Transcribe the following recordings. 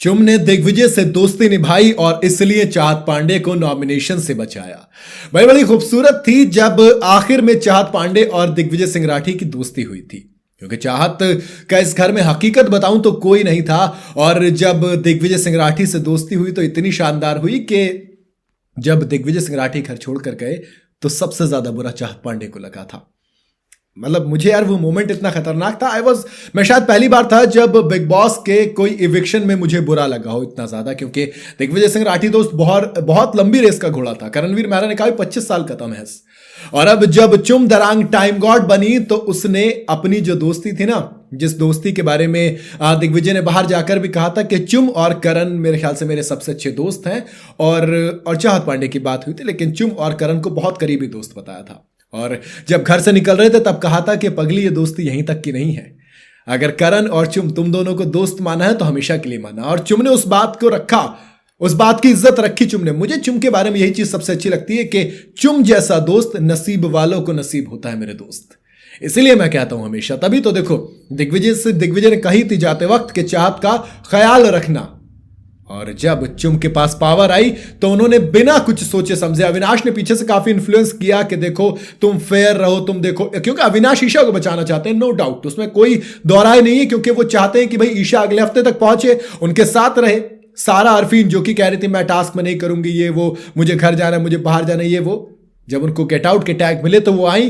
चुम ने दिग्विजय से दोस्ती निभाई और इसलिए चाहत पांडे को नॉमिनेशन से बचाया। भाई बड़ी खूबसूरत थी जब आखिर में चाहत पांडे और दिग्विजय सिंह राठी की दोस्ती हुई थी, क्योंकि चाहत का इस घर में हकीकत बताऊं तो कोई नहीं था। और जब दिग्विजय सिंह राठी से दोस्ती हुई तो इतनी शानदार हुई कि जब दिग्विजय सिंह राठी घर छोड़कर गए तो सबसे ज्यादा बुरा चाहत पांडे को लगा था। मतलब मुझे यार वो मोमेंट इतना खतरनाक था। मैं शायद पहली बार था जब बिग बॉस के कोई इविक्शन में मुझे बुरा लगा हो इतना ज्यादा, क्योंकि दिग्विजय सिंह राठी दोस्त बहुत बहुत लंबी रेस का घोड़ा था। करणवीर मेहरा ने कहा 25 साल का था महज। और अब जब चुम दरांग टाइम गॉड बनी तो उसने अपनी जो दोस्ती थी ना, जिस दोस्ती के बारे में दिग्विजय ने बाहर जाकर भी कहा था कि चुम और करण मेरे ख्याल से मेरे सबसे अच्छे दोस्त हैं, और चाहत पांडे की बात हुई थी, लेकिन चुम और करण को बहुत करीबी दोस्त बताया था। और जब घर से निकल रहे थे तब कहा था कि पगली ये दोस्ती यहीं तक की नहीं है। अगर करण और चुम तुम दोनों को दोस्त माना है तो हमेशा के लिए माना। और चुम ने उस बात को रखा, उस बात की इज्जत रखी चुम ने। मुझे चुम के बारे में यही चीज सबसे अच्छी लगती है कि चुम जैसा दोस्त नसीब वालों को नसीब होता है मेरे दोस्त। इसलिए मैं कहता हूं हमेशा। तभी तो देखो दिग्विजय ने कही थी जाते वक्त कि चाहत का ख्याल रखना, और जब चुम के पास पावर आई तो उन्होंने बिना कुछ सोचे समझे, अविनाश ने पीछे से काफी इन्फ्लुएंस किया कि देखो तुम फेयर रहो, तुम देखो, क्योंकि अविनाश ईशा को बचाना चाहते हैं, नो डाउट, उसमें कोई दोहराई नहीं है, क्योंकि वो चाहते हैं कि भाई ईशा अगले हफ्ते तक पहुंचे, उनके साथ रहे। सारा अरफीन जो कि कह रही थी मैं टास्क में नहीं करूंगी ये वो, मुझे घर जाना है, मुझे बाहर जाना है ये वो, जब उनको गेट आउट के टैग मिले तो वो आई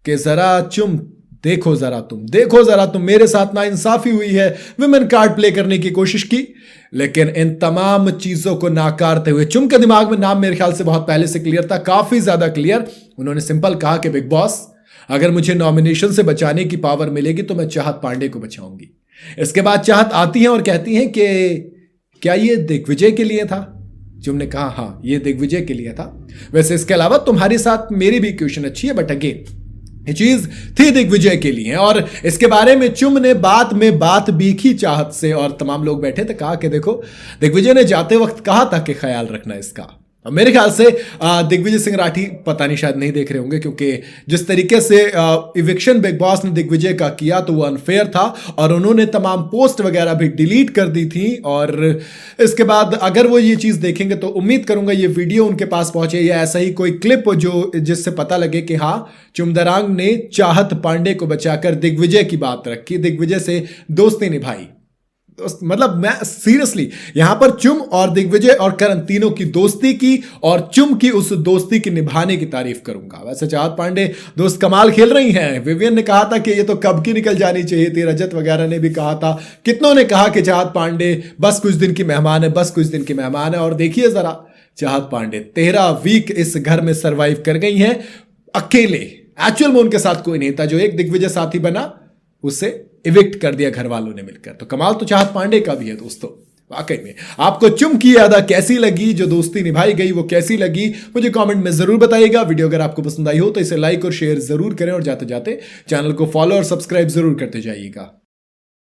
कि जरा चुम देखो जरा तुम मेरे साथ ना इंसाफी हुई है, विमेन कार्ड प्ले करने की कोशिश की। लेकिन इन तमाम चीजों को नाकारते हुए चुम के दिमाग में नाम मेरे ख्याल से बहुत पहले से क्लियर था, काफी ज्यादा क्लियर। उन्होंने सिंपल कहा कि बिग बॉस अगर मुझे नॉमिनेशन से बचाने की पावर मिलेगी तो मैं चाहत पांडे को बचाऊंगी। इसके बाद चाहत आती हैं और कहती हैं कि क्या ये दिग्विजय के लिए था? चुम ने कहा हाँ ये दिग्विजय के लिए था। वैसे इसके अलावा तुम्हारे साथ मेरी भी क्वेश्चन अच्छी है, बट अगेन ये चीज थी दिग्विजय के लिए। और इसके बारे में चुम ने बाद में बात भी की चाहत से, और तमाम लोग बैठे थे, कहा कि देखो दिग्विजय ने जाते वक्त कहा था कि ख्याल रखना इसका। मेरे ख्याल से दिग्विजय सिंह राठी पता नहीं शायद नहीं देख रहे होंगे, क्योंकि जिस तरीके से इविक्शन बिग बॉस ने दिग्विजय का किया तो वो अनफेयर था, और उन्होंने तमाम पोस्ट वगैरह भी डिलीट कर दी थी। और इसके बाद अगर वो ये चीज़ देखेंगे तो उम्मीद करूंगा ये वीडियो उनके पास पहुंचे, या ऐसा ही कोई क्लिप जो जिससे पता लगे कि हाँ चुमदरांग ने चाहत पांडे को बचाकर दिग्विजय की बात रखी, दिग्विजय से दोस्ती निभाई। मतलब मैं सीरियसली यहां पर चुम और दिग्विजय और करण तीनों की दोस्ती की और चुम की उस दोस्ती की निभाने की तारीफ करूंगा। वैसे चाहत पांडे दोस्त कमाल खेल रही हैं। विवियन ने कहा था कि ये तो कब की निकल जानी चाहिए थी, रजत वगैरह ने भी कहा था, कितनों ने कहा कि चाहत पांडे बस कुछ दिन की मेहमान है, बस कुछ दिन की मेहमान है। और देखिए जरा चाहत पांडे 13 वीक इस घर में सरवाइव कर गई हैं अकेले। एक्चुअल में उनके साथ कोई नहीं था, जो एक दिग्विजय साथी बना उसे इविक्ट कर दिया घर वालों ने मिलकर। तो कमाल तो चाहत पांडे का भी है दोस्तों। वाकई में आपको चुम की अदा कैसी लगी, जो दोस्ती निभाई गई वो कैसी लगी, मुझे कमेंट में जरूर बताइएगा। वीडियो अगर आपको पसंद आई हो तो इसे लाइक और शेयर जरूर करें, और जाते जाते चैनल को फॉलो और सब्सक्राइब जरूर करते जाइएगा।